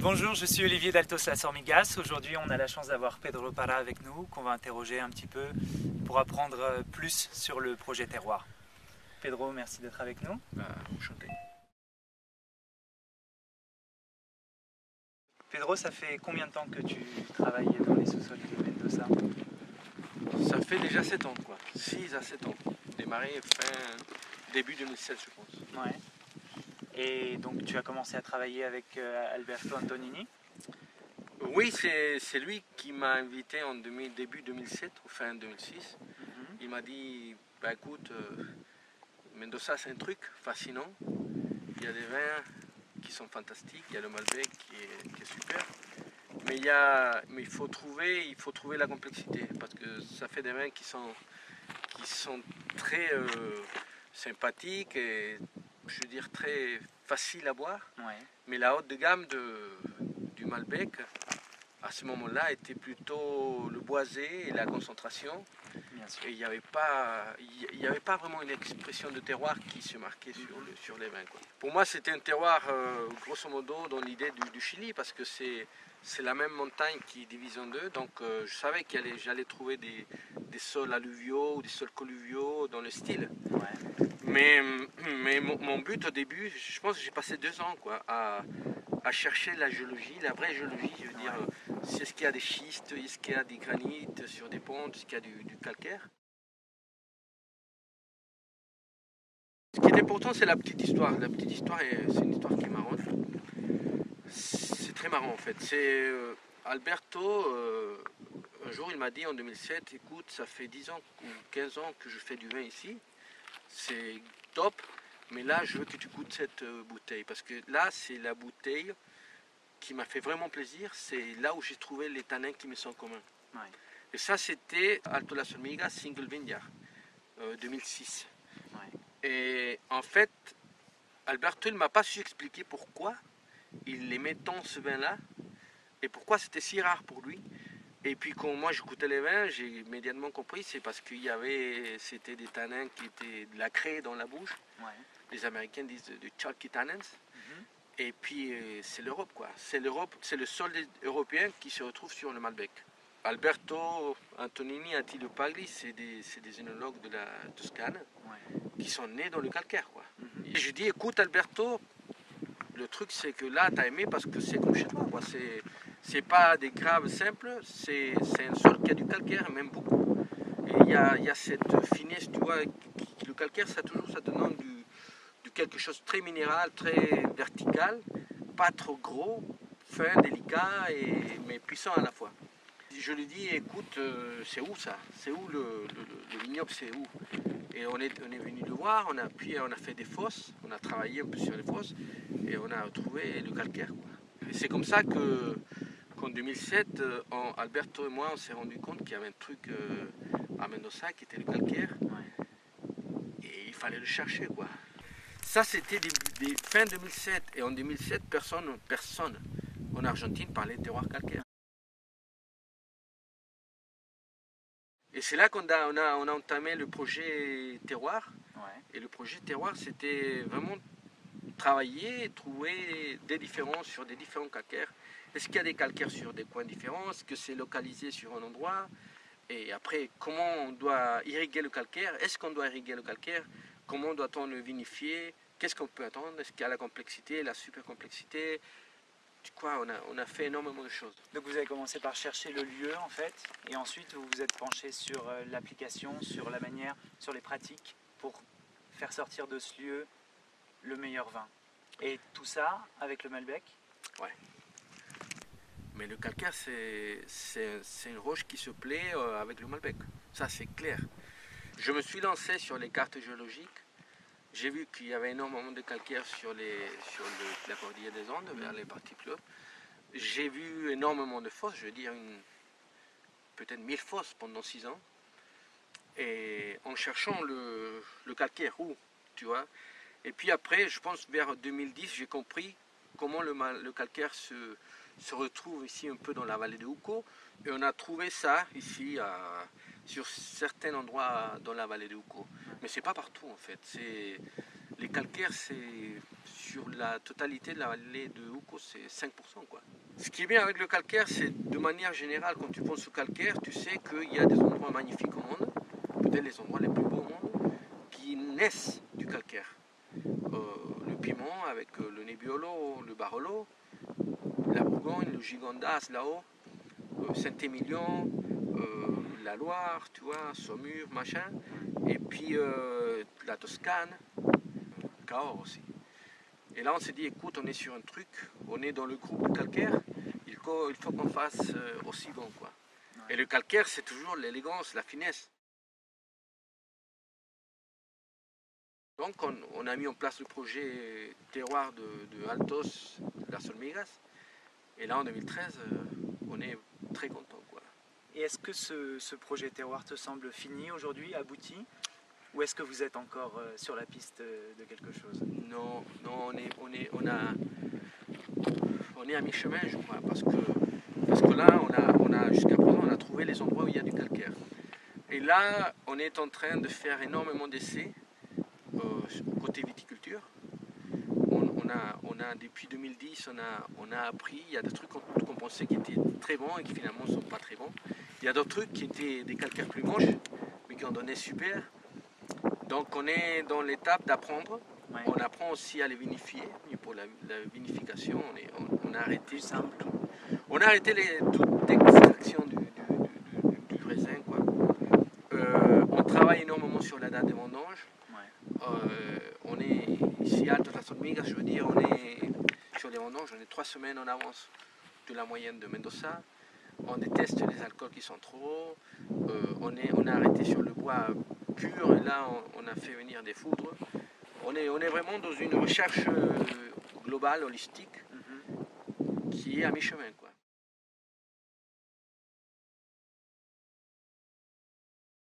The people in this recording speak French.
Bonjour, je suis Olivier d'Altos Las Hormigas. Aujourd'hui, on a la chance d'avoir Pedro Parra avec nous, qu'on va interroger un petit peu pour apprendre plus sur le projet Terroir. Pedro, merci d'être avec nous. Enchanté. Pedro, ça fait combien de temps que tu travailles dans les sous-sols de Mendoza? Ça fait déjà 7 ans, quoi. 6 à 7 ans. Démarré début 2016, je pense. Ouais. Et donc, tu as commencé à travailler avec Alberto Antonini? Oui, c'est lui qui m'a invité en début 2007, ou fin 2006. Il m'a dit, bah écoute, Mendoza c'est un truc fascinant. Il y a des vins qui sont fantastiques, il y a le Malbec qui est super. Mais il faut trouver la complexité, parce que ça fait des vins qui sont très sympathiques et je veux dire très faciles à boire. Ouais. Mais la haute de gamme du Malbec, à ce moment-là, était plutôt le boisé et la concentration. Bien sûr. Et il n'y avait pas vraiment une expression de terroir qui se marquait sur les vins, quoi. Pour moi, c'était un terroir, grosso modo, dans l'idée du Chili, parce que c'est la même montagne qui divise en deux. Donc, je savais que j'allais trouver des sols alluviaux ou des sols colluviaux dans le style. Ouais. Mais mon but au début, je pense que j'ai passé 2 ans, quoi, à chercher la géologie, la vraie géologie. Je veux dire, est-ce qu'il y a des schistes, est-ce qu'il y a des granites sur des pentes, est-ce qu'il y a du calcaire. Ce qui est important, c'est la petite histoire. La petite histoire, c'est une histoire qui est marrante. C'est très marrant en fait. C'est Alberto, un jour il m'a dit en 2007, écoute, ça fait 10 ans ou 15 ans que je fais du vin ici. C'est top, mais là je veux que tu goûtes cette bouteille. Parce que là, c'est la bouteille qui m'a fait vraiment plaisir. C'est là où j'ai trouvé les tanins qui me sont communs. Ouais. Et ça, c'était Alto Las Hormigas Single Vineyard, 2006. Ouais. Et en fait, Alberto ne m'a pas su expliquer pourquoi il aimait tant ce vin-là et pourquoi c'était si rare pour lui. Et puis quand moi je goûtais les vins, j'ai immédiatement compris, c'est parce c'était des tanins qui étaient de la craie dans la bouche. Ouais. Les Américains disent de chalky tannins. Mhm. Et puis c'est l'Europe, quoi. C'est l'Europe, c'est le sol européen qui se retrouve sur le Malbec. Alberto Antonini, Attilio Pagli, c'est des œnologues de la Toscane, Ouais. qui sont nés dans le calcaire, quoi. Mhm. Et je dis, écoute Alberto, le truc c'est que là t'as aimé parce que c'est comme chez toi, quoi. C'est pas des graves simples, c'est un sol qui a du calcaire, même beaucoup. Et il y a cette finesse, tu vois, le calcaire ça te donne du quelque chose de très minéral, très vertical, pas trop gros, fin, délicat, mais puissant à la fois. Je lui dis, écoute, c'est où ça? C'est où le vignoble, c'est où? Et on est venu le voir, puis on a fait des fosses, on a travaillé un peu sur les fosses, et on a trouvé le calcaire, quoi. Et c'est comme ça qu'en 2007, Alberto et moi, on s'est rendu compte qu'il y avait un truc à Mendoza qui était le calcaire, Ouais. et il fallait le chercher, quoi. Ça, c'était fin 2007, et en 2007, personne en Argentine parlait de terroir calcaire. Et c'est là on a entamé le projet Terroir. Ouais. Et le projet Terroir, c'était vraiment travailler, trouver des différences sur des différents calcaires. Est-ce qu'il y a des calcaires sur des coins différents? Est-ce que c'est localisé sur un endroit? Et après, comment on doit irriguer le calcaire? Est-ce qu'on doit irriguer le calcaire? Comment doit-on le vinifier? Qu'est-ce qu'on peut attendre? Est-ce qu'il y a la complexité, la super complexité? Quoi, on a fait énormément de choses. Donc vous avez commencé par chercher le lieu en fait, et ensuite vous vous êtes penché sur l'application, sur la manière, sur les pratiques pour faire sortir de ce lieu le meilleur vin. Et tout ça avec le Malbec? Ouais. Mais le calcaire, c'est une roche qui se plaît avec le Malbec. Ça, c'est clair. Je me suis lancé sur les cartes géologiques. J'ai vu qu'il y avait énormément de calcaire sur la cordillère des Andes, vers les parties fleuves. J'ai vu énormément de fosses, je veux dire peut-être 1000 fosses pendant 6 ans. Et en cherchant le calcaire, où, tu vois. Et puis après, je pense vers 2010, j'ai compris comment le calcaire se retrouve ici un peu dans la vallée de Uco. Et on a trouvé ça ici sur certains endroits dans la vallée de Uco. Mais c'est pas partout en fait. Les calcaires, c'est sur la totalité de la vallée de Uco, c'est 5%, quoi. Ce qui est bien avec le calcaire, c'est de manière générale, quand tu penses au calcaire, tu sais qu'il y a des endroits magnifiques au monde, peut-être les endroits les plus beaux au monde, qui naissent du calcaire. Le Piémont avec le Nebbiolo, le Barolo, la Bourgogne, le Gigondas là-haut, Saint-Émilion, la Loire, tu vois, Saumur, machin, et puis la Toscane, Cahors aussi. Et là on s'est dit, écoute, on est sur un truc, on est dans le groupe du calcaire, il faut qu'on fasse aussi bon, quoi. Et le calcaire, c'est toujours l'élégance, la finesse. Donc on a mis en place le projet terroir de Altos, de las Hormigas, et là en 2013, on est très content, quoi. Et est-ce que ce projet terroir te semble fini aujourd'hui, abouti? Ou est-ce que vous êtes encore sur la piste de quelque chose? Non, non, on est à mi-chemin, je crois, parce que là, jusqu'à présent, on a trouvé les endroits où il y a du calcaire. Et là, on est en train de faire énormément d'essais côté viticulture. Depuis 2010, on a appris, il y a des trucs qu'on pensait qui étaient très bons et qui finalement ne sont pas très bons. Il y a d'autres trucs qui étaient des calcaires plus moches, mais qui en donnaient super. Donc on est dans l'étape d'apprendre. Ouais. On apprend aussi à les vinifier. Et pour la vinification, on a arrêté on a arrêté toute extraction du raisin, quoi. On travaille énormément sur la date des vendanges. Ouais. On est ici à Altos las Hormigas, je veux dire, on est sur les vendanges, on est 3 semaines en avance de la moyenne de Mendoza. On déteste les alcools qui sont trop hauts. On a arrêté sur le bois pur et là on a fait venir des foudres. On est vraiment dans une recherche globale, holistique, qui est à mi-chemin.